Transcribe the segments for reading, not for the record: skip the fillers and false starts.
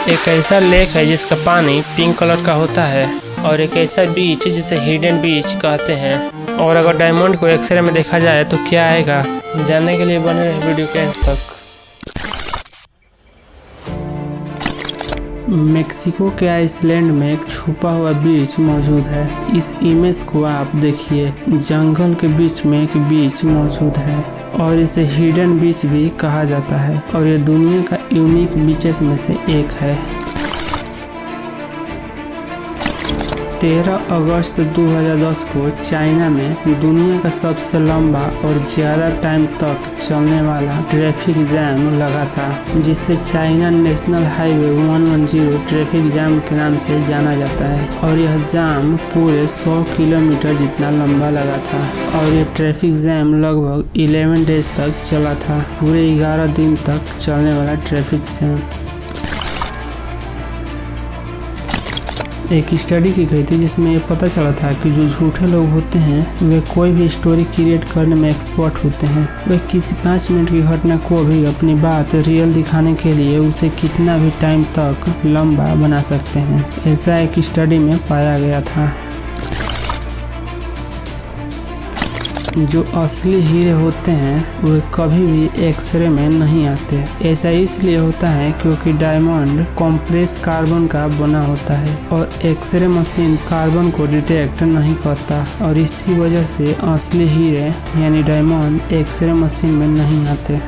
एक ऐसा लेक है जिसका पानी पिंक कलर का होता है और एक ऐसा बीच जिसे हिडन बीच कहते हैं। और अगर डायमंड को एक्सरे में देखा जाए तो क्या आएगा, जानने के लिए बने रहे वीडियो के अंत तक। मेक्सिको के आइसलैंड में एक छुपा हुआ बीच मौजूद है। इस इमेज को आप देखिए, जंगल के बीच में एक बीच मौजूद है और इसे हिडन बीच भी कहा जाता है और ये दुनिया का यूनिक बीचेस में से एक है। 13 अगस्त 2010 को चाइना में दुनिया का सबसे लंबा और ज़्यादा टाइम तक चलने वाला ट्रैफिक जैम लगा था, जिससे China national highway 110 traffic jam के नाम से जाना जाता है। और यह जाम पूरे 100 किलोमीटर जितना लंबा लगा था और यह ट्रैफिक जैम लगभग 11 डेज तक चला था। पूरे 11 दिन तक चलने वाला ट्रैफिक जैम। एक स्टडी की गई थी जिसमें ये पता चला था कि जो झूठे लोग होते हैं वे कोई भी स्टोरी क्रिएट करने में एक्सपर्ट होते हैं। वे किसी 5 मिनट की घटना को भी अपनी बात रियल दिखाने के लिए उसे कितना भी टाइम तक लंबा बना सकते हैं। ऐसा एक स्टडी में पाया गया था। जो असली हीरे होते हैं वे कभी भी एक्सरे में नहीं आते। ऐसा इसलिए होता है क्योंकि डायमंड कॉम्प्रेस कार्बन का बना होता है और एक्सरे मशीन कार्बन को डिटेक्ट नहीं करता और इसी वजह से असली हीरे यानी डायमंड एक्सरे मशीन में नहीं आते।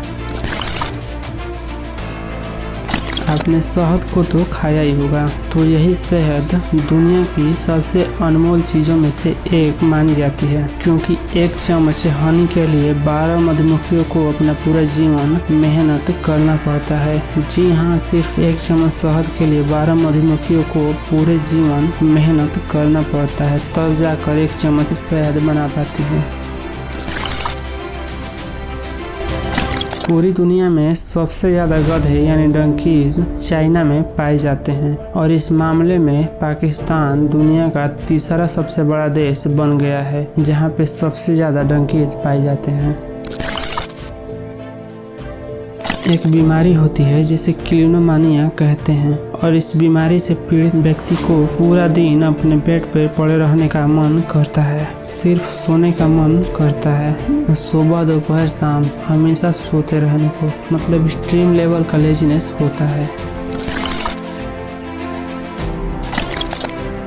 आपने शहद को तो खाया ही होगा, तो यही शहद दुनिया की सबसे अनमोल चीजों में से एक मानी जाती है, क्योंकि एक चम्मच हनी के लिए 12 मधुमक्खियों को अपना पूरा जीवन मेहनत करना पड़ता है। जी हाँ, सिर्फ एक चम्मच शहद के लिए 12 मधुमक्खियों को पूरे जीवन मेहनत करना पड़ता है, तब जाकर एक चम्मच शहद बना पाती है। पूरी दुनिया में सबसे ज्यादा गधे यानी डंकीज चाइना में पाए जाते हैं और इस मामले में पाकिस्तान दुनिया का तीसरा सबसे बड़ा देश बन गया है, जहां पे सबसे ज्यादा डंकीज पाए जाते हैं। एक बीमारी होती है जिसे क्लिनोमानिया कहते हैं और इस बीमारी से पीड़ित व्यक्ति को पूरा दिन अपने बेड पर पड़े रहने का मन करता है, सिर्फ सोने का मन करता है। सुबह दोपहर शाम हमेशा सोते रहने को, मतलब एक्सट्रीम लेवल का लेजीनेस होता है।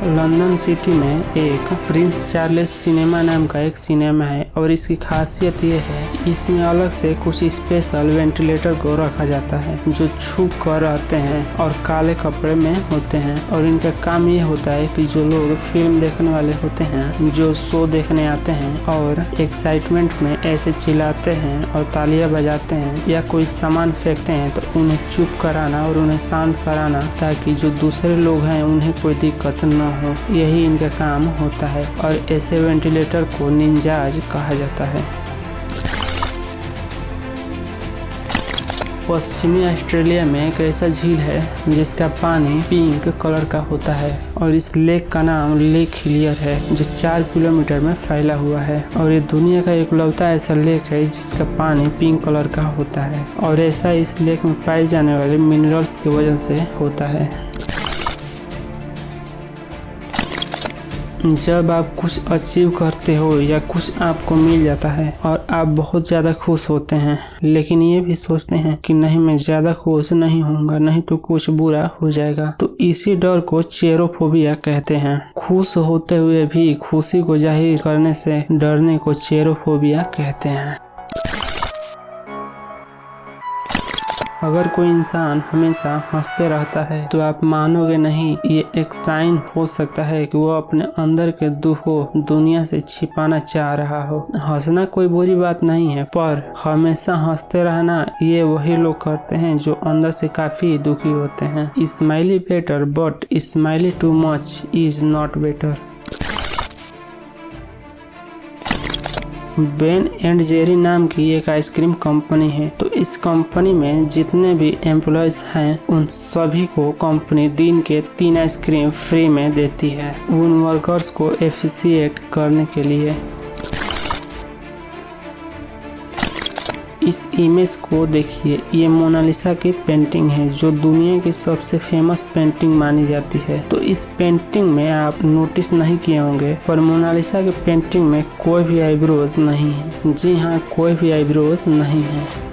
लंदन सिटी में एक प्रिंस चार्ल्स सिनेमा नाम का एक सिनेमा है और इसकी खासियत ये है, इसमें अलग से कुछ स्पेशल वेंटिलेटर को रखा जाता है जो छुप कर रहते हैं और काले कपड़े में होते हैं। और इनका काम ये होता है कि जो लोग फिल्म देखने वाले होते हैं, जो शो देखने आते हैं और एक्साइटमेंट में ऐसे चिल्लाते हैं और तालियां बजाते हैं या कोई सामान फेंकते हैं, तो उन्हें चुप कराना और उन्हें शांत कराना, ताकि जो दूसरे लोग हैं उन्हें कोई दिक्कत न हो। यही इनका काम होता है और ऐसे वेंटिलेटर को निंजाज कहा जाता है। पश्चिमी ऑस्ट्रेलिया में एक ऐसा झील है जिसका पानी पिंक कलर का होता है और इस लेक का नाम लेक हिलियर है, जो 4 किलोमीटर में फैला हुआ है। और ये दुनिया का इकलौता ऐसा लेक है जिसका पानी पिंक कलर का होता है और ऐसा इस लेक में पाए जाने वाले मिनरल्स की वजह से होता है। जब आप कुछ अचीव करते हो या कुछ आपको मिल जाता है और आप बहुत ज़्यादा खुश होते हैं, लेकिन ये भी सोचते हैं कि नहीं, मैं ज़्यादा खुश नहीं होऊंगा, नहीं तो कुछ बुरा हो जाएगा, तो इसी डर को चेरोफोबिया कहते हैं। खुश होते हुए भी खुशी को जाहिर करने से डरने को चेरोफोबिया कहते हैं। अगर कोई इंसान हमेशा हंसते रहता है तो आप मानोगे नहीं, ये एक साइन हो सकता है कि वो अपने अंदर के दुख को दुनिया से छिपाना चाह रहा हो। हंसना कोई बुरी बात नहीं है, पर हमेशा हंसते रहना ये वही लोग करते हैं जो अंदर से काफी दुखी होते हैं। Smiley better but smiley too much is not better. Ben and Jerry नाम की एक आइसक्रीम कंपनी है, तो इस कंपनी में जितने भी एम्प्लॉयज हैं उन सभी को कंपनी दिन के 3 आइसक्रीम फ्री में देती है उन वर्कर्स को एप्रिशिएट करने के लिए। इस इमेज को देखिए, ये मोनालिसा की पेंटिंग है जो दुनिया की सबसे फेमस पेंटिंग मानी जाती है। तो इस पेंटिंग में आप नोटिस नहीं किए होंगे, पर मोनालिसा की पेंटिंग में कोई भी आईब्रोज नहीं है। जी हाँ, कोई भी आईब्रोज नहीं है।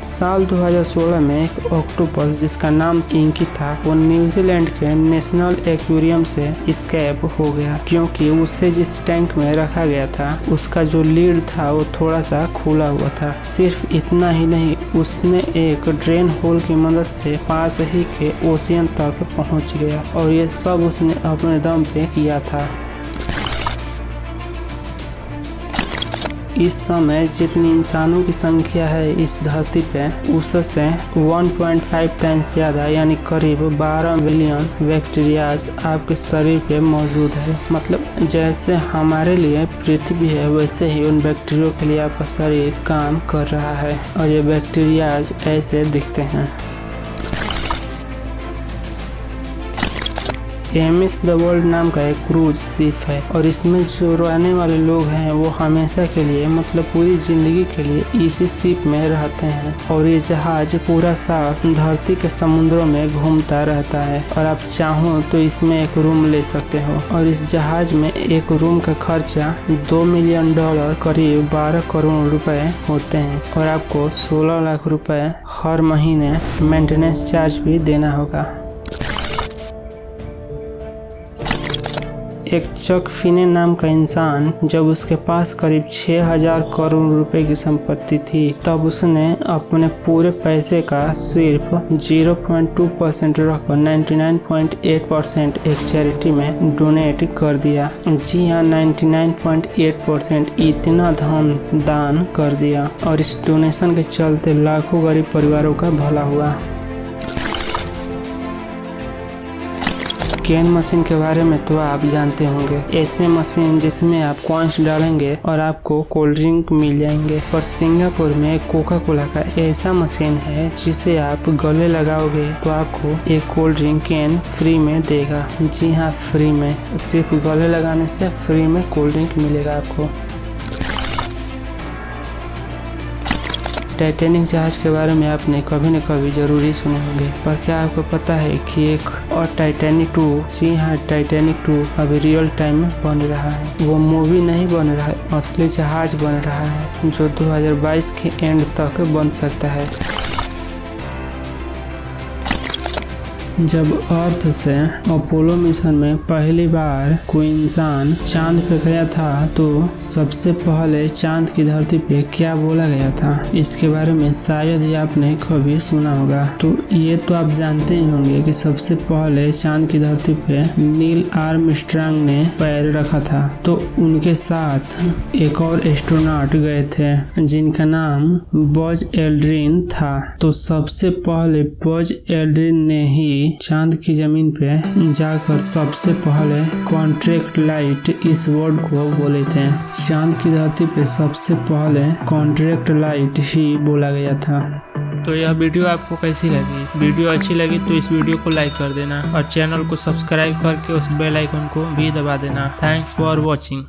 साल 2016 में एक ऑक्टोपस जिसका नाम इंकी था, वो न्यूजीलैंड के नेशनल एक्वेरियम से एस्केप हो गया, क्योंकि उसे जिस टैंक में रखा गया था उसका जो लीड था वो थोड़ा सा खुला हुआ था। सिर्फ इतना ही नहीं, उसने एक ड्रेन होल की मदद से पास ही के ओशियन तक पहुंच गया, और ये सब उसने अपने दम पे किया था। इस समय जितनी इंसानों की संख्या है इस धरती पे, उससे 1.5 टाइम्स ज्यादा यानी करीब 12 बिलियन बैक्टीरियाज आपके शरीर पे मौजूद है। मतलब जैसे हमारे लिए पृथ्वी है, वैसे ही उन बैक्टीरिया के लिए आपका शरीर काम कर रहा है, और ये बैक्टीरियाज ऐसे दिखते हैं। एमिस द वर्ल्ड नाम का एक क्रूज शिप है, और इसमें जो रहने वाले लोग हैं वो हमेशा के लिए, मतलब पूरी जिंदगी के लिए इसी शिप में रहते हैं। और ये जहाज पूरा साल धरती के समुद्रों में घूमता रहता है, और आप चाहो तो इसमें एक रूम ले सकते हो। और इस जहाज में एक रूम का खर्चा $2 मिलियन करीब 12 करोड़ रुपए होते हैं, और आपको 16 लाख रुपए हर महीने मेंटेनेंस चार्ज भी देना होगा। एक चक फिने नाम का इंसान, जब उसके पास करीब 6000 करोड़ रुपए की संपत्ति थी, तब उसने अपने पूरे पैसे का सिर्फ 0.2% रखकर 99.8% एक चैरिटी में डोनेट कर दिया। जी हाँ, 99.8% इतना धन दान कर दिया, और इस डोनेशन के चलते लाखों गरीब परिवारों का भला हुआ। कैन मशीन के बारे में तो आप जानते होंगे, ऐसे मशीन जिसमें आप कॉइन्स डालेंगे और आपको कोल्ड ड्रिंक मिल जाएंगे। पर सिंगापुर में कोका कोला का ऐसा मशीन है जिसे आप गले लगाओगे तो आपको एक कोल्ड ड्रिंक कैन फ्री में देगा। जी हाँ, फ्री में, सिर्फ गले लगाने से फ्री में कोल्ड ड्रिंक मिलेगा आपको। टाइटैनिक जहाज के बारे में आपने कभी न कभी जरूरी सुने होंगे, पर क्या आपको पता है कि एक और टाइटैनिक 2, जी हाँ, टाइटैनिक 2 अभी रियल टाइम में बन रहा है। वो मूवी नहीं बन रहा है, असली जहाज बन रहा है, जो 2022 के एंड तक बन सकता है। जब अर्थ से अपोलो मिशन में पहली बार कोई इंसान चांद पे गया था, तो सबसे पहले चांद की धरती पे क्या बोला गया था, इसके बारे में शायद ही आपने कभी सुना होगा। तो ये तो आप जानते ही होंगे कि सबसे पहले चांद की धरती पे नील आर्मस्ट्रांग ने पैर रखा था। तो उनके साथ एक और एस्ट्रोनॉट गए थे जिनका नाम बज एल्ड्रिन था। तो सबसे पहले बज एल्ड्रिन ने ही चांद की जमीन पे जाकर सबसे पहले कॉन्ट्रैक्ट लाइट इस वर्ड को बोले थे। चांद की धरती पे सबसे पहले कॉन्ट्रैक्ट लाइट ही बोला गया था। तो यह वीडियो आपको कैसी लगी? वीडियो अच्छी लगी तो इस वीडियो को लाइक कर देना, और चैनल को सब्सक्राइब करके उस बेल आइकन को भी दबा देना। Thanks for watching.